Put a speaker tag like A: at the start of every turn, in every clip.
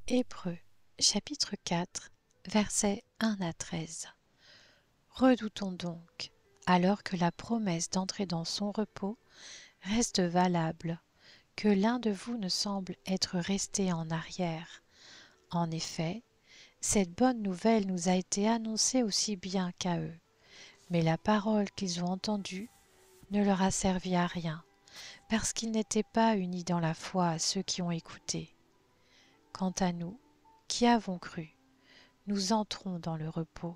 A: Hébreux, chapitre 4, versets 1 à 13. Redoutons donc, alors que la promesse d'entrer dans son repos reste valable, que l'un de vous ne semble être resté en arrière. En effet, cette bonne nouvelle nous a été annoncée aussi bien qu'à eux, mais la parole qu'ils ont entendue ne leur a servi à rien, parce qu'ils n'étaient pas unis dans la foi à ceux qui ont écouté. Quant à nous, qui avons cru, nous entrons dans le repos,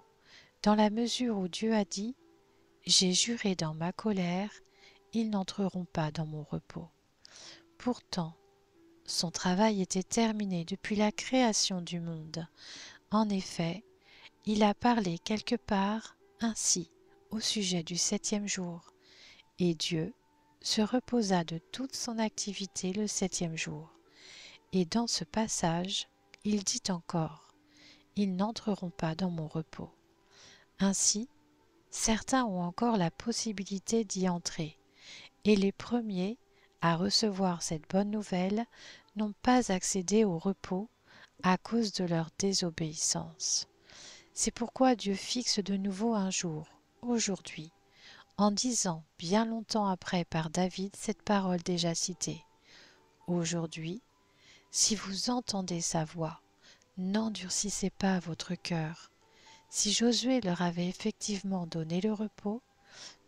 A: dans la mesure où Dieu a dit « J'ai juré dans ma colère, ils n'entreront pas dans mon repos ». Pourtant, son travail était terminé depuis la création du monde. En effet, il a parlé quelque part ainsi au sujet du septième jour. Et Dieu se reposa de toute son activité le septième jour. Et dans ce passage, il dit encore « Ils n'entreront pas dans mon repos ». Ainsi, certains ont encore la possibilité d'y entrer, et les premiers à recevoir cette bonne nouvelle n'ont pas accédé au repos à cause de leur désobéissance. C'est pourquoi Dieu fixe de nouveau un jour, aujourd'hui, en disant bien longtemps après par David cette parole déjà citée. Aujourd'hui, si vous entendez sa voix, n'endurcissez pas votre cœur. Si Josué leur avait effectivement donné le repos,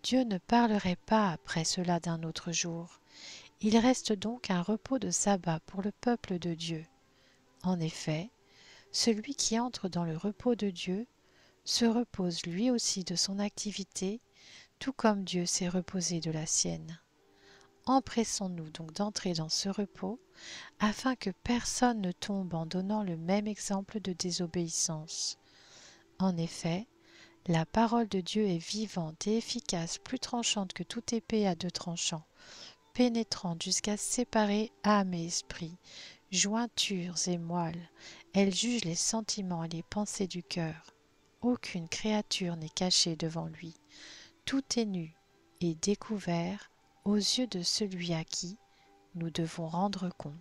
A: Dieu ne parlerait pas après cela d'un autre jour. Il reste donc un repos de sabbat pour le peuple de Dieu. En effet, celui qui entre dans le repos de Dieu se repose lui aussi de son activité, tout comme Dieu s'est reposé de la sienne. Empressons-nous donc d'entrer dans ce repos, afin que personne ne tombe en donnant le même exemple de désobéissance. En effet, la parole de Dieu est vivante et efficace, plus tranchante que toute épée à deux tranchants, pénétrante jusqu'à séparer âme et esprit, jointures et moelles. Elle juge les sentiments et les pensées du cœur. Aucune créature n'est cachée devant lui. Tout est nu et découvert aux yeux de celui à qui nous devons rendre compte.